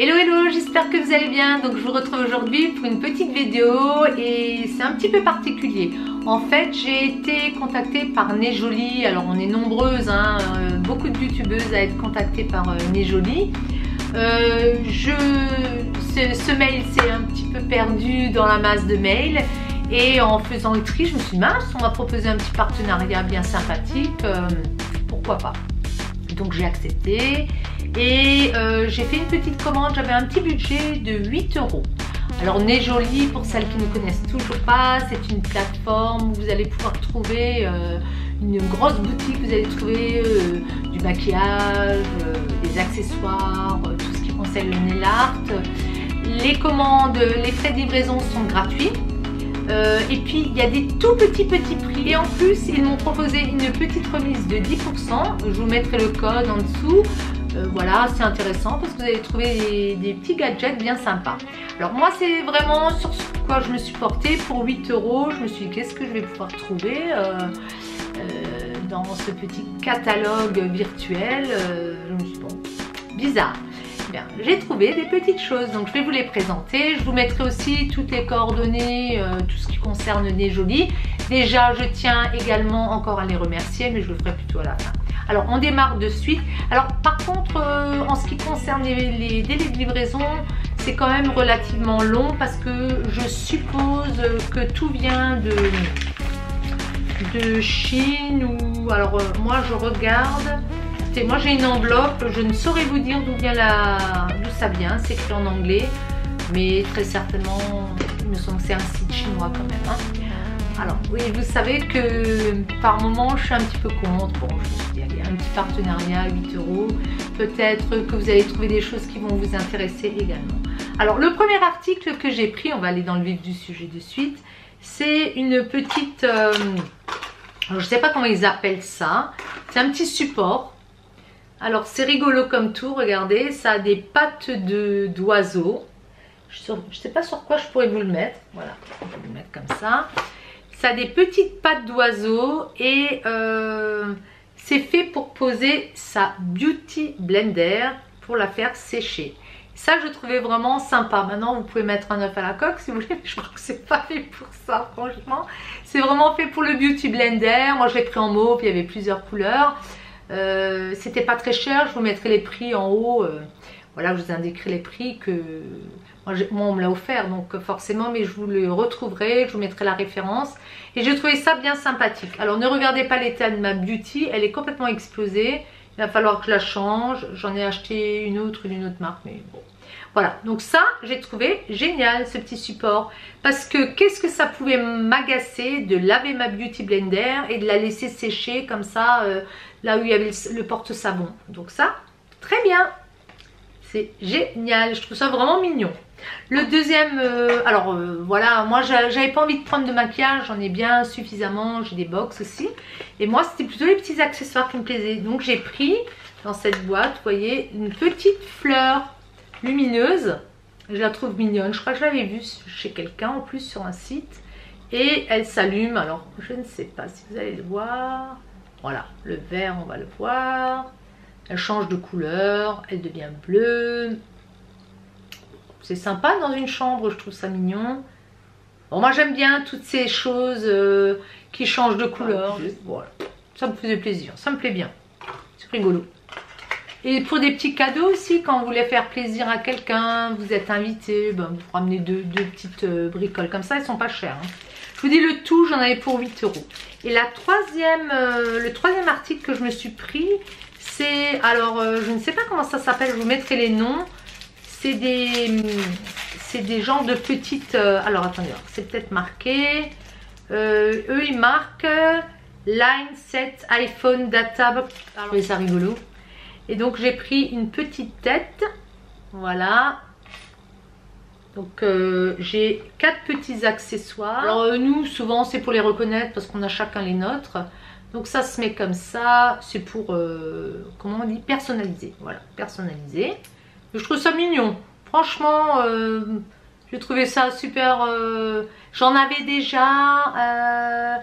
Hello hello, j'espère que vous allez bien. Donc je vous retrouve aujourd'hui pour une petite vidéo et c'est un petit peu particulier. En fait, j'ai été contactée par Nejoli. Alors on est nombreuses, beaucoup de youtubeuses à être contactées par Nejoli. Ce mail s'est un petit peu perdu dans la masse de mails et en faisant le tri, je me suis dit mince, on va proposer un petit partenariat bien sympathique, pourquoi pas. Donc j'ai accepté et j'ai fait une petite commande, j'avais un petit budget de 8 €. Alors Nejoli, pour celles qui ne connaissent toujours pas, c'est une plateforme où vous allez pouvoir trouver une grosse boutique, vous allez trouver du maquillage, des accessoires, tout ce qui concerne le nail art. Les commandes, les frais de livraison sont gratuits. Et puis il y a des tout petits prix et en plus ils m'ont proposé une petite remise de 10%. Je vous mettrai le code en dessous. Voilà, c'est intéressant parce que vous allez trouver des petits gadgets bien sympas. Alors moi c'est vraiment sur quoi je me suis portée. Pour 8 €, je me suis dit qu'est-ce que je vais pouvoir trouver dans ce petit catalogue virtuel. Je me suis dit bon, bizarre. J'ai trouvé des petites choses, donc je vais vous les présenter. Je vous mettrai aussi toutes les coordonnées, tout ce qui concerne Nejoli. Déjà, je tiens également encore à les remercier, mais je le ferai plutôt à la fin. Alors, on démarre de suite. Alors, par contre, en ce qui concerne les délais de livraison, c'est quand même relativement long parce que je suppose que tout vient de Chine ou... Alors, moi, je regarde... Moi j'ai une enveloppe, je ne saurais vous dire d'où ça vient, c'est écrit en anglais, mais très certainement, il me semble que c'est un site chinois quand même. Alors oui, vous savez que par moment je suis un petit peu contre. Bon, je me suis dit, allez, un petit partenariat à 8 €, peut-être que vous allez trouver des choses qui vont vous intéresser également. Alors le premier article que j'ai pris, on va aller dans le vif du sujet de suite, c'est une petite, je ne sais pas comment ils appellent ça, c'est un petit support. Alors c'est rigolo comme tout, regardez, ça a des pattes d'oiseau. Je ne sais pas sur quoi je pourrais vous le mettre. Voilà, on va le mettre comme ça. Ça a des petites pattes d'oiseau et c'est fait pour poser sa Beauty Blender pour la faire sécher. Ça je trouvais vraiment sympa. Maintenant vous pouvez mettre un œuf à la coque si vous voulez, mais je crois que c'est pas fait pour ça franchement. C'est vraiment fait pour le Beauty Blender. Moi je l'ai pris en mauve, il y avait plusieurs couleurs. C'était pas très cher, je vous mettrai les prix en haut. Voilà, je vous indiquerai les prix que moi on me l'a offert, donc forcément, mais je vous le retrouverai, je vous mettrai la référence. Et j'ai trouvé ça bien sympathique. Alors ne regardez pas l'état de ma beauty, elle est complètement explosée. Il va falloir que je la change. J'en ai acheté une autre d'une autre marque, mais bon. Voilà, donc ça, j'ai trouvé génial ce petit support. Parce que qu'est-ce que ça pouvait m'agacer de laver ma Beauty Blender et de la laisser sécher comme ça, là où il y avait le porte-savon. Donc ça, très bien. C'est génial, je trouve ça vraiment mignon. Le deuxième, voilà, moi j'avais pas envie de prendre de maquillage, j'en ai bien suffisamment, j'ai des box aussi. Et moi c'était plutôt les petits accessoires qui me plaisaient. Donc j'ai pris dans cette boîte, vous voyez, une petite fleur lumineuse. Je la trouve mignonne, je crois que je l'avais vue chez quelqu'un en plus sur un site. Et elle s'allume, alors je ne sais pas si vous allez le voir. Voilà, le vert on va le voir. Elle change de couleur, elle devient bleue. C'est sympa dans une chambre, je trouve ça mignon. Bon, moi j'aime bien toutes ces choses qui changent de couleur. Voilà, ça me faisait plaisir, ça me plaît bien. C'est rigolo. Et pour des petits cadeaux aussi, quand vous voulez faire plaisir à quelqu'un, vous êtes invité, ben, vous ramenez deux petites bricoles comme ça, elles sont pas chères. Je vous dis le tout, j'en avais pour 8 €. Et le troisième article que je me suis pris, c'est, alors je ne sais pas comment ça s'appelle, je vous mettrai les noms. C'est des genres de petites, alors attendez, c'est peut-être marqué, eux ils marquent Line Set iPhone Data, je trouvais ça rigolo. Et donc j'ai pris une petite tête, voilà. Donc j'ai 4 petits accessoires. Alors nous souvent c'est pour les reconnaître parce qu'on a chacun les nôtres. Donc ça se met comme ça, c'est pour, comment on dit, personnaliser. Voilà, personnaliser. Je trouve ça mignon. Franchement, j'ai trouvé ça super. J'en avais déjà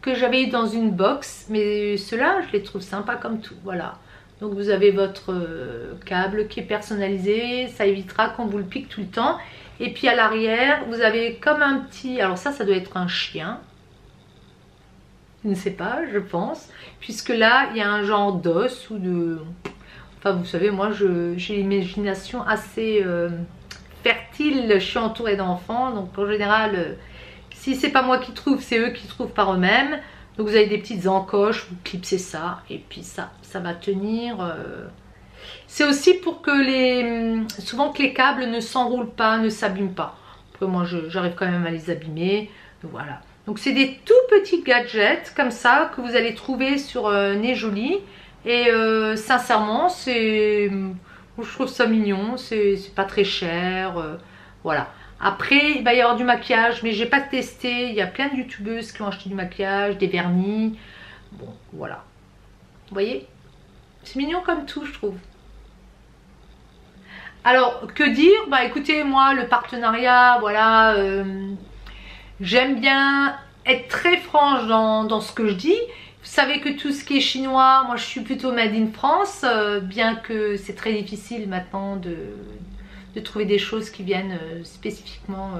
que j'avais eu dans une box. Mais ceux-là, je les trouve sympas comme tout. Voilà. Donc vous avez votre câble qui est personnalisé, ça évitera qu'on vous le pique tout le temps. Et puis à l'arrière, vous avez comme un petit... Alors ça doit être un chien. Je ne sais pas, je pense. Puisque là, il y a un genre d'os ou de... Enfin, vous savez, moi, j'ai l'imagination assez fertile. Je suis entourée d'enfants. Donc en général, si c'est pas moi qui trouve, c'est eux qui trouvent par eux-mêmes. Donc vous avez des petites encoches, vous clipsez ça. Et puis ça va tenir... C'est aussi pour que souvent que les câbles ne s'enroulent pas, ne s'abîment pas. Après moi j'arrive quand même à les abîmer. Donc voilà. Donc c'est des tout petits gadgets comme ça que vous allez trouver sur Nez Jolie. Et sincèrement je trouve ça mignon. C'est pas très cher. Voilà. Après il va y avoir du maquillage mais j'ai pas testé. Il y a plein de youtubeuses qui ont acheté du maquillage, des vernis. Bon voilà. Vous voyez? C'est mignon comme tout je trouve. Alors, que dire? Bah écoutez, moi, le partenariat, voilà, j'aime bien être très franche dans ce que je dis. Vous savez que tout ce qui est chinois, moi je suis plutôt made in France, bien que c'est très difficile maintenant de trouver des choses qui viennent spécifiquement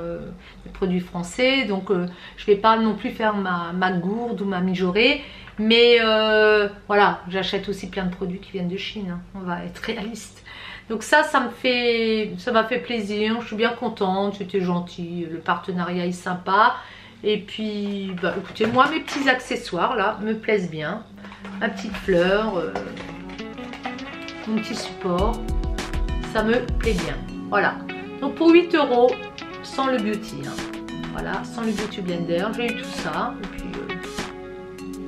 des produits français. Donc je vais pas non plus faire ma gourde ou ma mijaurée. Mais voilà, j'achète aussi plein de produits qui viennent de Chine, hein. On va être réaliste. Donc ça m'a fait plaisir, je suis bien contente, c'était gentil, le partenariat est sympa. Et puis, bah, écoutez, moi mes petits accessoires là me plaisent bien. Ma petite fleur, mon petit support, ça me plaît bien. Voilà, donc pour 8 €, sans le beauty, hein. Voilà, sans le beauty blender, j'ai eu tout ça. Et puis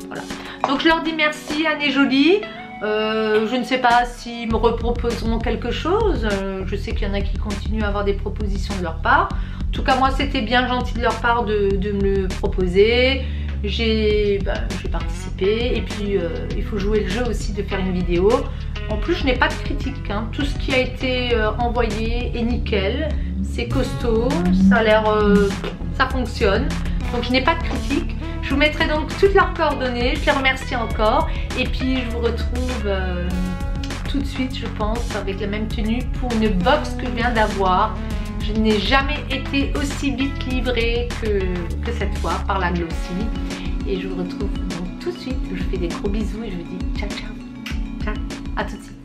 voilà. Donc je leur dis merci à Nez Jolie. Je ne sais pas s'ils me reproposeront quelque chose. Je sais qu'il y en a qui continuent à avoir des propositions de leur part. En tout cas moi c'était bien gentil de leur part de me le proposer. J'ai participé et puis il faut jouer le jeu aussi de faire une vidéo. En plus je n'ai pas de critique, hein. Tout ce qui a été envoyé est nickel. C'est costaud, ça a l'air... ça fonctionne. Donc je n'ai pas de critique. Je vous mettrai donc toutes leurs coordonnées, je les remercie encore. Et puis je vous retrouve tout de suite, je pense, avec la même tenue pour une box que je viens d'avoir. Je n'ai jamais été aussi vite livrée que cette fois par la Glossy. Et je vous retrouve donc tout de suite. Je vous fais des gros bisous et je vous dis ciao ciao. Ciao, à tout de suite.